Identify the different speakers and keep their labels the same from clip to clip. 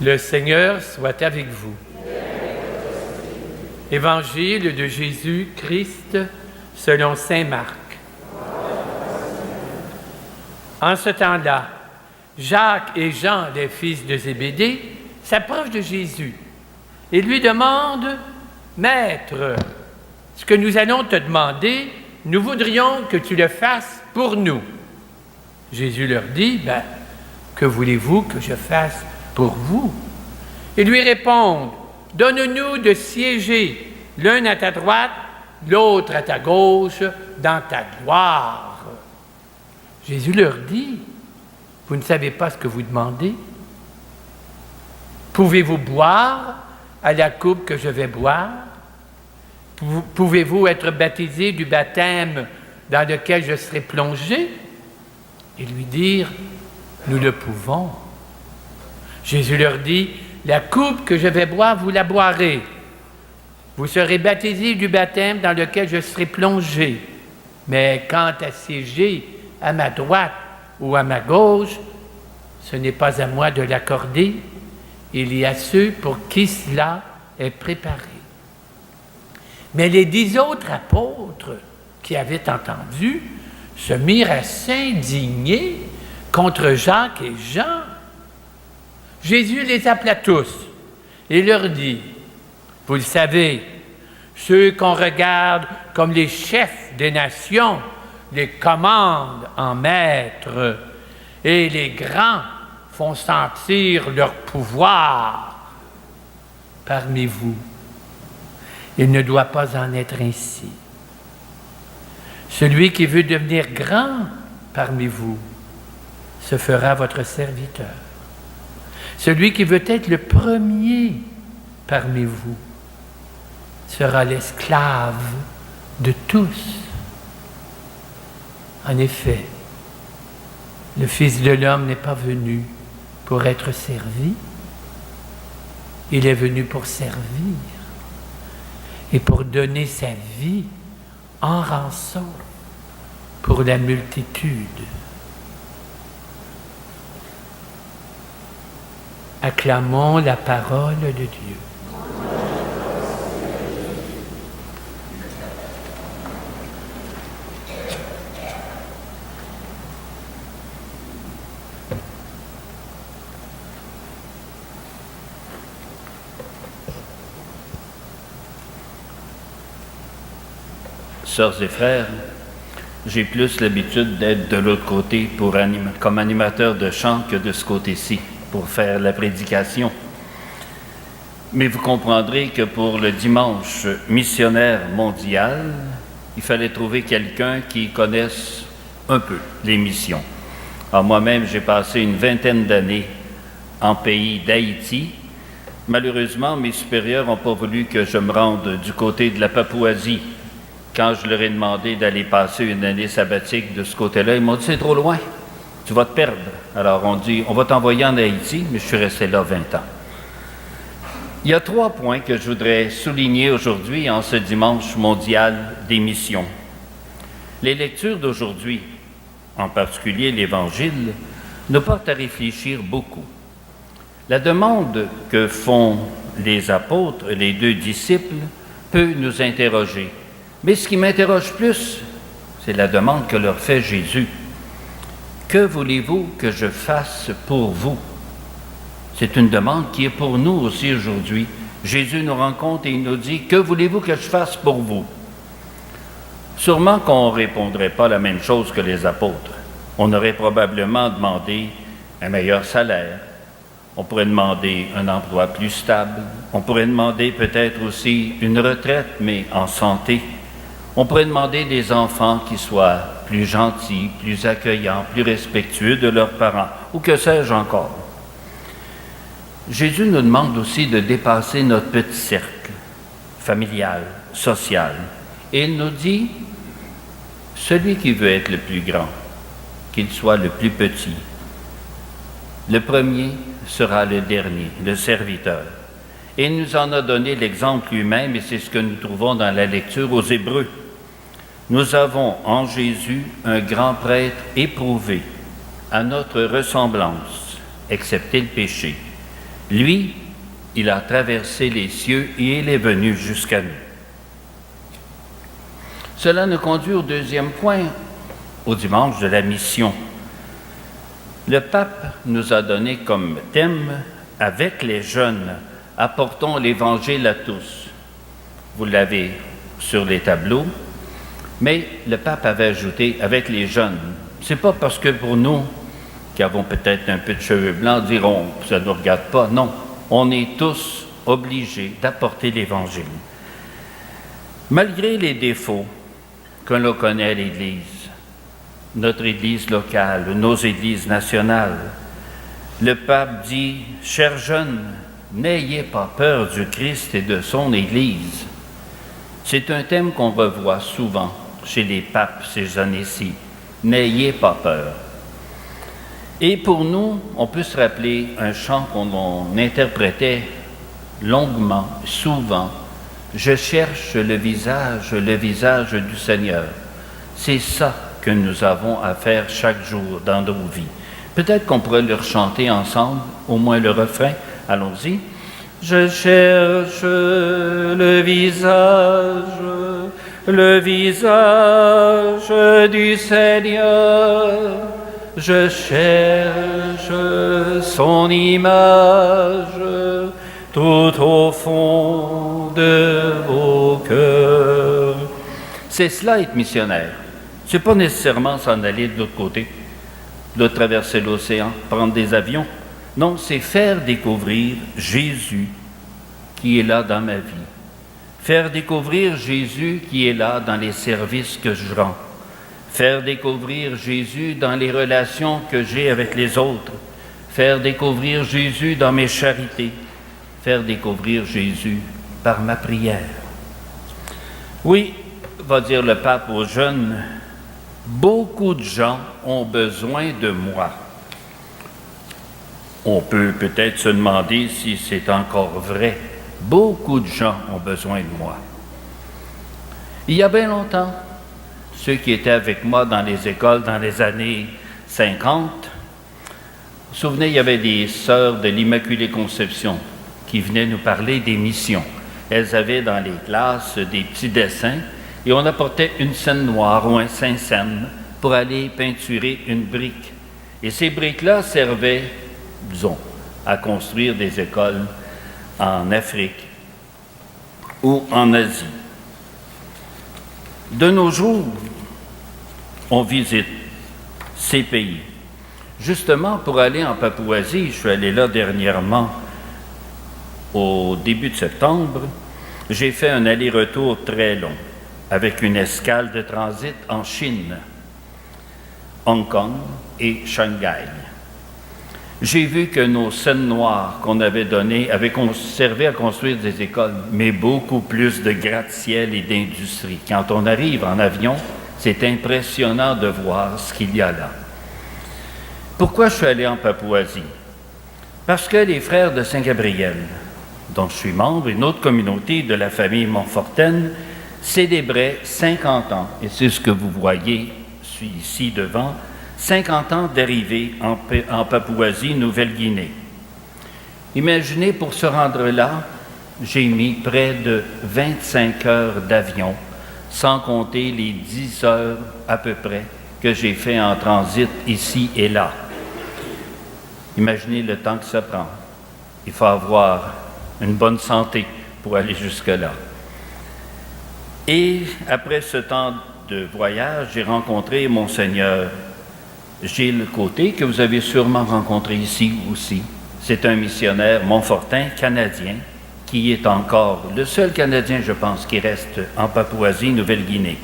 Speaker 1: Le Seigneur soit avec vous. Évangile de Jésus-Christ selon saint Marc. En ce temps-là, Jacques et Jean, les fils de Zébédée, s'approchent de Jésus et lui demandent « Maître, ce que nous allons te demander, nous voudrions que tu le fasses pour nous. » Jésus leur dit « Que voulez-vous que je fasse pour vous? » Ils lui répondent « Donne-nous de siéger l'un à ta droite, l'autre à ta gauche, dans ta gloire. » Jésus leur dit « Vous ne savez pas ce que vous demandez? Pouvez-vous boire à la coupe que je vais boire? Pouvez-vous être baptisé du baptême dans lequel je serai plongé? » Ils lui dirent « Nous le pouvons. » Jésus leur dit « La coupe que je vais boire, vous la boirez. Vous serez baptisés du baptême dans lequel je serai plongé. Mais quant à siéger à ma droite ou à ma gauche, ce n'est pas à moi de l'accorder. Il y a ceux pour qui cela est préparé. » Mais les 10 autres apôtres qui avaient entendu se mirent à s'indigner contre Jacques et Jean. Jésus les appela tous et leur dit « Vous le savez, ceux qu'on regarde comme les chefs des nations les commandent en maîtres et les grands font sentir leur pouvoir parmi vous. Il ne doit pas en être ainsi. Celui qui veut devenir grand parmi vous se fera votre serviteur. Celui qui veut être le premier parmi vous sera l'esclave de tous. En effet, le Fils de l'homme n'est pas venu pour être servi, il est venu pour servir et pour donner sa vie en rançon pour la multitude. Acclamons la parole de Dieu.
Speaker 2: Sœurs et frères, j'ai plus l'habitude d'être de l'autre côté comme animateur de chant que de ce côté-ci, pour faire la prédication. Mais vous comprendrez que pour le dimanche missionnaire mondial, il fallait trouver quelqu'un qui connaisse un peu les missions. Alors moi-même, j'ai passé une 20aine d'années en pays d'Haïti. Malheureusement, mes supérieurs n'ont pas voulu que je me rende du côté de la Papouasie. Quand je leur ai demandé d'aller passer une année sabbatique de ce côté-là, ils m'ont dit « C'est trop loin, tu vas te perdre. » Alors on dit « On va t'envoyer en Haïti », mais je suis resté là 20 ans. Il y a 3 points que je voudrais souligner aujourd'hui en ce dimanche mondial des missions. Les lectures d'aujourd'hui, en particulier l'Évangile, nous portent à réfléchir beaucoup. La demande que font les apôtres, les 2 disciples, peut nous interroger. Mais ce qui m'interroge plus, c'est la demande que leur fait Jésus. « Que voulez-vous que je fasse pour vous? » C'est une demande qui est pour nous aussi aujourd'hui. Jésus nous rencontre et il nous dit « Que voulez-vous que je fasse pour vous? » Sûrement qu'on ne répondrait pas la même chose que les apôtres. On aurait probablement demandé un meilleur salaire. On pourrait demander un emploi plus stable. On pourrait demander peut-être aussi une retraite, mais en santé. On pourrait demander des enfants qui soient plus gentils, plus accueillants, plus respectueux de leurs parents, ou que sais-je encore. Jésus nous demande aussi de dépasser notre petit cercle familial, social, et il nous dit, celui qui veut être le plus grand, qu'il soit le plus petit. Le premier sera le dernier, le serviteur. Et il nous en a donné l'exemple lui-même, et c'est ce que nous trouvons dans la lecture aux Hébreux. Nous avons en Jésus un grand prêtre éprouvé, à notre ressemblance, excepté le péché, Lui, il a traversé les cieux et il est venu jusqu'à nous. Cela nous conduit au deuxième point, au dimanche de la mission. Le pape nous a donné comme thème « Avec les jeunes, apportons l'Évangile à tous ». Vous l'avez sur les tableaux, mais le pape avait ajouté « avec les jeunes ». C'est pas parce que pour nous, qui avons peut-être un peu de cheveux blancs, diront « ça ne nous regarde pas ». Non, on est tous obligés d'apporter l'Évangile. Malgré les défauts que l'on connaît à l'Église, notre Église locale, nos Églises nationales, le pape dit « Chers jeunes, n'ayez pas peur du Christ et de son Église ». C'est un thème qu'on revoit souvent chez les papes ces années-ci. N'ayez pas peur. Et pour nous, on peut se rappeler un chant qu'on interprétait longuement, souvent. Je cherche le visage du Seigneur. C'est ça que nous avons à faire chaque jour dans nos vies. Peut-être qu'on pourrait le chanter ensemble, au moins le refrain. Allons-y. Je cherche le visage du Seigneur. Je cherche son image tout au fond de vos cœurs. C'est cela être missionnaire. Ce n'est pas nécessairement s'en aller de l'autre côté, de traverser l'océan, prendre des avions. Non, c'est faire découvrir Jésus qui est là dans ma vie. Faire découvrir Jésus qui est là dans les services que je rends. Faire découvrir Jésus dans les relations que j'ai avec les autres. Faire découvrir Jésus dans mes charités. Faire découvrir Jésus par ma prière. Oui, va dire le pape aux jeunes, beaucoup de gens ont besoin de moi. On peut peut-être se demander si c'est encore vrai. Beaucoup de gens ont besoin de moi. Il y a bien longtemps, ceux qui étaient avec moi dans les écoles dans les années 50, vous vous souvenez, il y avait des sœurs de l'Immaculée Conception qui venaient nous parler des missions. Elles avaient dans les classes des petits dessins et on apportait une scène noire ou un Saint-Seine pour aller peinturer une brique. Et ces briques-là servaient, disons, à construire des écoles en Afrique ou en Asie. De nos jours, on visite ces pays. Justement, pour aller en Papouasie, je suis allé là dernièrement au début de septembre, j'ai fait un aller-retour très long avec une escale de transit en Chine, Hong Kong et Shanghai. J'ai vu que nos scènes noires qu'on avait données avaient servi à construire des écoles, mais beaucoup plus de gratte-ciel et d'industrie. Quand on arrive en avion, c'est impressionnant de voir ce qu'il y a là. Pourquoi je suis allé en Papouasie? Parce que les frères de Saint-Gabriel, dont je suis membre, une autre communauté de la famille Montfortaine, célébraient 50 ans, et c'est ce que vous voyez ici devant, 50 ans d'arrivée en Papouasie, Nouvelle-Guinée. Imaginez, pour se rendre là, j'ai mis près de 25 heures d'avion, sans compter les 10 heures à peu près que j'ai fait en transit ici et là. Imaginez le temps que ça prend. Il faut avoir une bonne santé pour aller jusque-là. Et après ce temps de voyage, j'ai rencontré Monseigneur Gilles Côté, que vous avez sûrement rencontré ici aussi. C'est un missionnaire montfortain canadien qui est encore le seul Canadien, je pense, qui reste en Papouasie, Nouvelle-Guinée.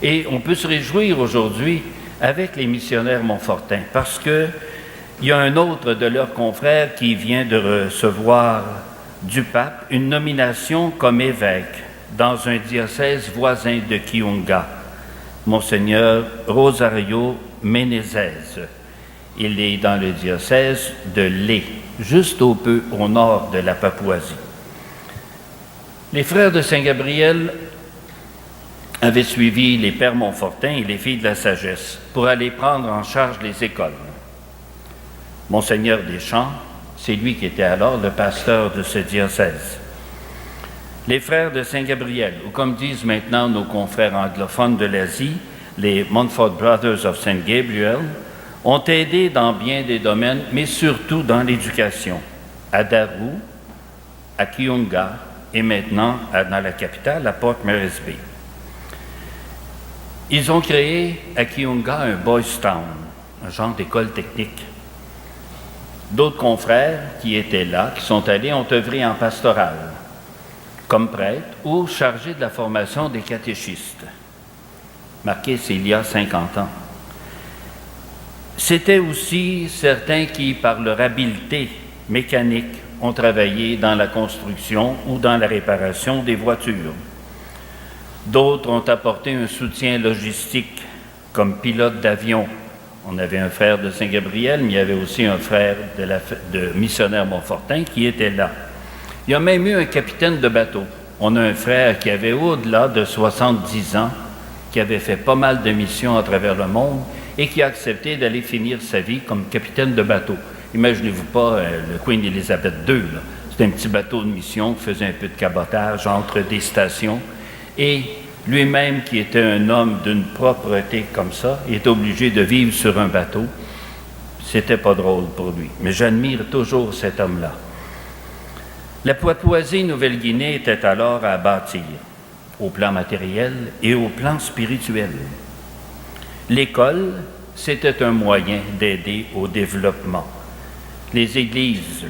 Speaker 2: Et on peut se réjouir aujourd'hui avec les missionnaires montfortains parce qu'il y a un autre de leurs confrères qui vient de recevoir du pape une nomination comme évêque dans un diocèse voisin de Kiunga, Monseigneur Rosario Menezes. Il est dans le diocèse de Lé, juste au peu au nord de la Papouasie. Les frères de Saint-Gabriel avaient suivi les pères Montfortin et les filles de la sagesse pour aller prendre en charge les écoles. Monseigneur Deschamps C'est lui qui était alors le pasteur de ce diocèse. Les frères de Saint-Gabriel, ou comme disent maintenant nos confrères anglophones de l'Asie, les Montfort Brothers of St. Gabriel, ont aidé dans bien des domaines, mais surtout dans l'éducation, à Daru, à Kiunga et maintenant dans la capitale, à Port Moresby. Ils ont créé à Kiunga un Boys Town, un genre d'école technique. D'autres confrères qui étaient là, qui sont allés, ont œuvré en pastoral, comme prêtres ou chargés de la formation des catéchistes. Marqué, c'est il y a 50 ans. C'était aussi certains qui, par leur habileté mécanique, ont travaillé dans la construction ou dans la réparation des voitures. D'autres ont apporté un soutien logistique, comme pilote d'avion. On avait un frère de Saint-Gabriel, mais il y avait aussi un frère de missionnaire Montfortin qui était là. Il y a même eu un capitaine de bateau. On a un frère qui avait au-delà de 70 ans, qui avait fait pas mal de missions à travers le monde et qui a accepté d'aller finir sa vie comme capitaine de bateau. Imaginez-vous pas le Queen Elizabeth II, là. C'était un petit bateau de mission qui faisait un peu de cabotage entre des stations. Et lui-même, qui était un homme d'une propreté comme ça, il était obligé de vivre sur un bateau. C'était pas drôle pour lui. Mais j'admire toujours cet homme-là. La Papouasie-Nouvelle-Guinée était alors à bâtir, au plan matériel et au plan spirituel. L'école, c'était un moyen d'aider au développement. Les églises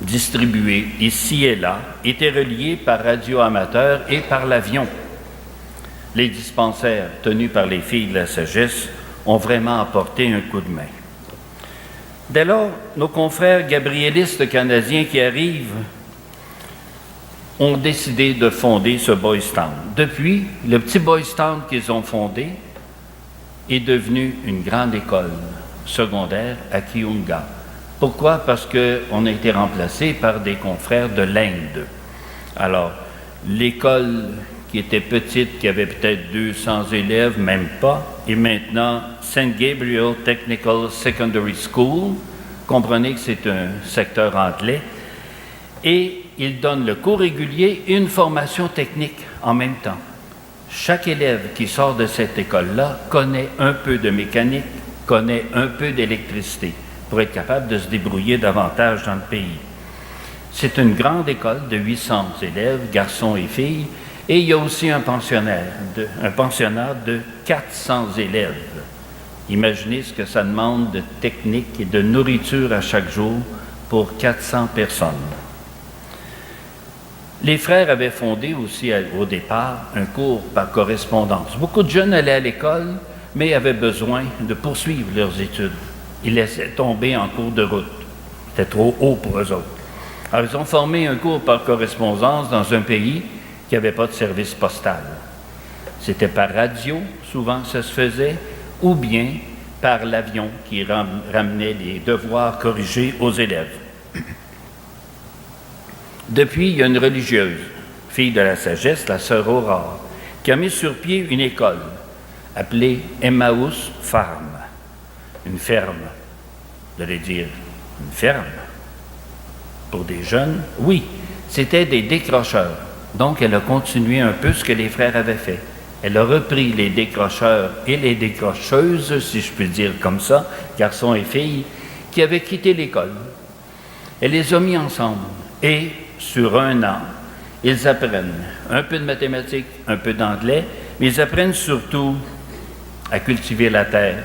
Speaker 2: distribuées ici et là étaient reliées par radio amateur et par l'avion. Les dispensaires tenus par les filles de la sagesse ont vraiment apporté un coup de main. Dès lors, nos confrères gabrielistes canadiens qui arrivent ont décidé de fonder ce Boys Town. Depuis, le petit Boys Town qu'ils ont fondé est devenu une grande école secondaire à Kiunga. Pourquoi? Parce qu'on a été remplacé par des confrères de l'Inde. Alors, l'école qui était petite, qui avait peut-être 200 élèves, même pas, et maintenant St. Gabriel Technical Secondary School, comprenez que c'est un secteur anglais, et il donne le cours régulier et une formation technique en même temps. Chaque élève qui sort de cette école-là connaît un peu de mécanique, connaît un peu d'électricité, pour être capable de se débrouiller davantage dans le pays. C'est une grande école de 800 élèves, garçons et filles, et il y a aussi un pensionnat de 400 élèves. Imaginez ce que ça demande de technique et de nourriture à chaque jour pour 400 personnes. Les frères avaient fondé aussi au départ un cours par correspondance. Beaucoup de jeunes allaient à l'école, mais avaient besoin de poursuivre leurs études. Ils laissaient tomber en cours de route. C'était trop haut pour eux autres. Alors, ils ont formé un cours par correspondance dans un pays qui n'avait pas de service postal. C'était par radio, souvent ça se faisait, ou bien par l'avion qui ramenait les devoirs corrigés aux élèves. Depuis, il y a une religieuse, fille de la sagesse, la sœur Aurore, qui a mis sur pied une école appelée Emmaüs Farm. Une ferme. Vous allez dire, une ferme? Pour des jeunes? Oui, c'était des décrocheurs. Donc, elle a continué un peu ce que les frères avaient fait. Elle a repris les décrocheurs et les décrocheuses, si je puis dire comme ça, garçons et filles, qui avaient quitté l'école. Elle les a mis ensemble et, sur un an, ils apprennent un peu de mathématiques, un peu d'anglais, mais ils apprennent surtout à cultiver la terre,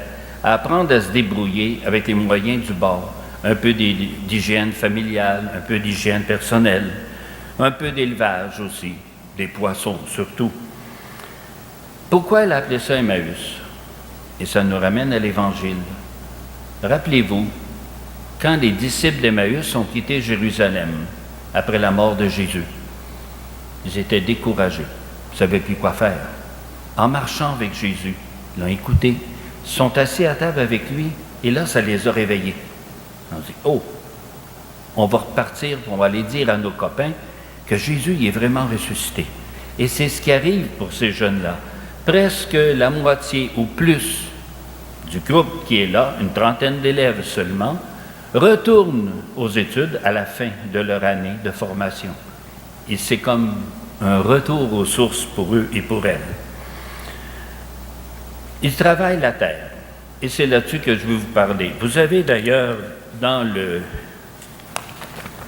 Speaker 2: à apprendre à se débrouiller avec les moyens du bord, un peu d'hygiène familiale, un peu d'hygiène personnelle, un peu d'élevage aussi, des poissons surtout. Pourquoi elle a appelé ça Emmaüs? Et ça nous ramène à l'Évangile. Rappelez-vous, quand les disciples d'Emmaüs ont quitté Jérusalem après la mort de Jésus, ils étaient découragés, ils ne savaient plus quoi faire. En marchant avec Jésus, ils l'ont écouté, sont assis à table avec lui, et là, ça les a réveillés. On dit, oh, on va repartir, on va aller dire à nos copains que Jésus y est vraiment ressuscité. Et c'est ce qui arrive pour ces jeunes-là. Presque la moitié ou plus du groupe qui est là, une trentaine d'élèves seulement, retournent aux études à la fin de leur année de formation. Et c'est comme un retour aux sources pour eux et pour elles. Ils travaillent la terre. Et c'est là-dessus que je veux vous parler. Vous avez d'ailleurs dans le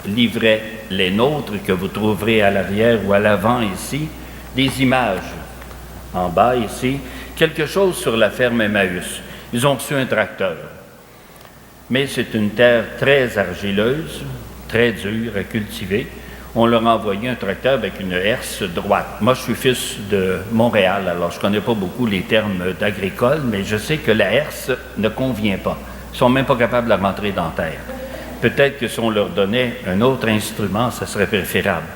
Speaker 2: livret Les Nôtres que vous trouverez à l'arrière ou à l'avant ici, des images. En bas ici, quelque chose sur la ferme Emmaüs. Ils ont reçu un tracteur. Mais c'est une terre très argileuse, très dure à cultiver. On leur a envoyé un tracteur avec une herse droite. Moi, je suis fils de Montréal, alors je ne connais pas beaucoup les termes d'agricole, mais je sais que la herse ne convient pas. Ils ne sont même pas capables de la rentrer dans la terre. Peut-être que si on leur donnait un autre instrument, ça serait préférable.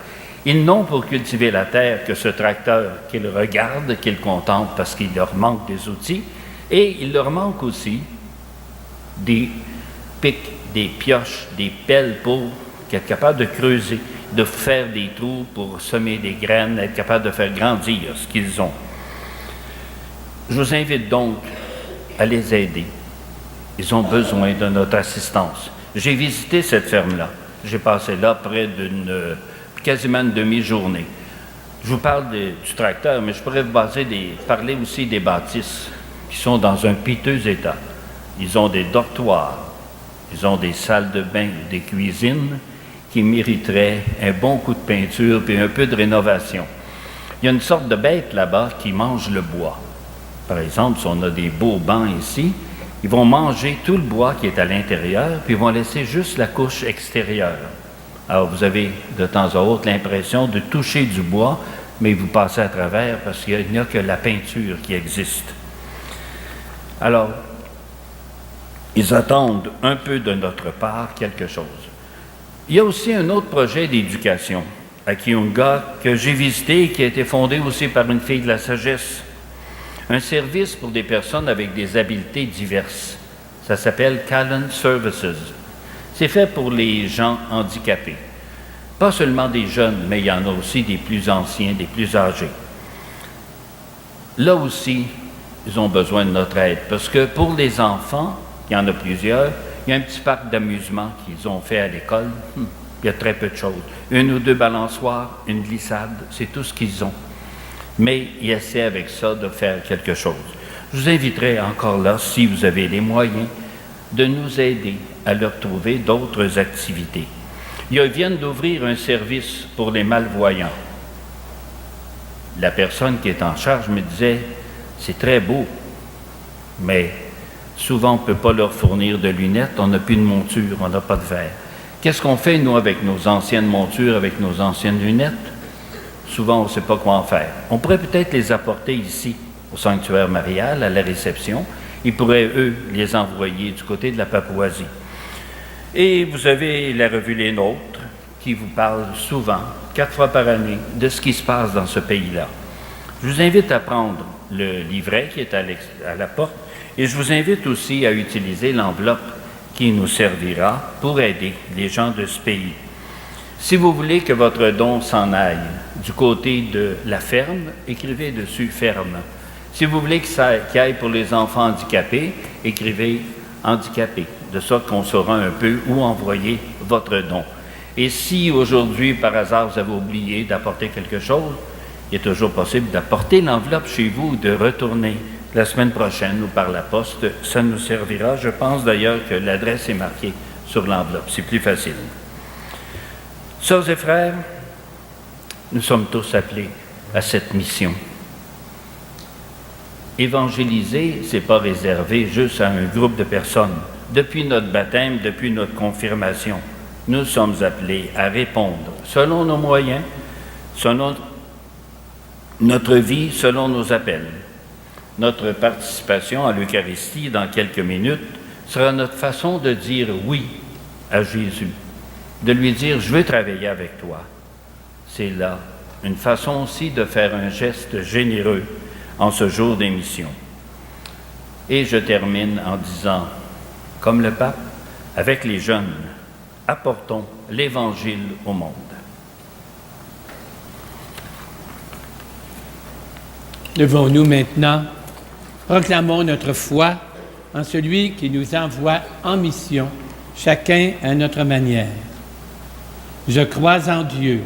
Speaker 2: Ils n'ont pour cultiver la terre que ce tracteur qu'ils regardent, qu'ils contemplent parce qu'il leur manque des outils, et il leur manque aussi des pics, des pioches, des pelles pour être capable de creuser, de faire des trous pour semer des graines, être capable de faire grandir ce qu'ils ont. Je vous invite donc à les aider. Ils ont besoin de notre assistance. J'ai visité cette ferme-là. J'ai passé là près quasiment une demi-journée. Je vous parle du tracteur, mais je pourrais vous parler aussi des bâtisses qui sont dans un piteux état. Ils ont des dortoirs, ils ont des salles de bain, des cuisines qui mériteraient un bon coup de peinture et un peu de rénovation. Il y a une sorte de bête là-bas qui mange le bois. Par exemple, si on a des beaux bancs ici, ils vont manger tout le bois qui est à l'intérieur, puis ils vont laisser juste la couche extérieure. Alors, vous avez de temps à autre l'impression de toucher du bois, mais vous passez à travers parce qu'il n'y a que la peinture qui existe. Alors, ils attendent un peu de notre part quelque chose. Il y a aussi un autre projet d'éducation à Kiunga que j'ai visité et qui a été fondé aussi par une fille de la sagesse. Un service pour des personnes avec des habiletés diverses. Ça s'appelle Talent Services. C'est fait pour les gens handicapés. Pas seulement des jeunes, mais il y en a aussi des plus anciens, des plus âgés. Là aussi, ils ont besoin de notre aide parce que pour les enfants, il y en a plusieurs, il y a un petit parc d'amusement qu'ils ont fait à l'école. Il y a très peu de choses. Une ou deux balançoires, une glissade, c'est tout ce qu'ils ont. Mais ils essaient avec ça de faire quelque chose. Je vous inviterai encore là, si vous avez les moyens, de nous aider à leur trouver d'autres activités. Ils viennent d'ouvrir un service pour les malvoyants. La personne qui est en charge me disait, c'est très beau, mais souvent on ne peut pas leur fournir de lunettes, on n'a plus de monture, on n'a pas de verre. Qu'est-ce qu'on fait, nous, avec nos anciennes montures, avec nos anciennes lunettes? Souvent, on ne sait pas quoi en faire. On pourrait peut-être les apporter ici, au sanctuaire marial, à la réception. Ils pourraient, eux, les envoyer du côté de la Papouasie. Et vous avez la revue Les Nôtres, qui vous parle souvent, 4 fois par année, de ce qui se passe dans ce pays-là. Je vous invite à prendre le livret qui est à la porte, et je vous invite aussi à utiliser l'enveloppe qui nous servira pour aider les gens de ce pays. Si vous voulez que votre don s'en aille du côté de la ferme, écrivez dessus « ferme ». Si vous voulez qu'il aille pour les enfants handicapés, écrivez « handicapés », de sorte qu'on saura un peu où envoyer votre don. Et si aujourd'hui, par hasard, vous avez oublié d'apporter quelque chose, il est toujours possible d'apporter l'enveloppe chez vous ou de retourner la semaine prochaine ou par la poste. Ça nous servira. Je pense d'ailleurs que l'adresse est marquée sur l'enveloppe. C'est plus facile. Sœurs et frères, nous sommes tous appelés à cette mission. Évangéliser, ce n'est pas réservé juste à un groupe de personnes. Depuis notre baptême, depuis notre confirmation, nous sommes appelés à répondre selon nos moyens, selon notre vie, selon nos appels. Notre participation à l'Eucharistie dans quelques minutes sera notre façon de dire oui à Jésus, de lui dire « je veux travailler avec toi ». C'est là une façon aussi de faire un geste généreux en ce jour des missions. Et je termine en disant, comme le pape, avec les jeunes, apportons l'Évangile au monde.
Speaker 1: Levons-nous maintenant, proclamons notre foi en celui qui nous envoie en mission chacun à notre manière. Je crois en Dieu,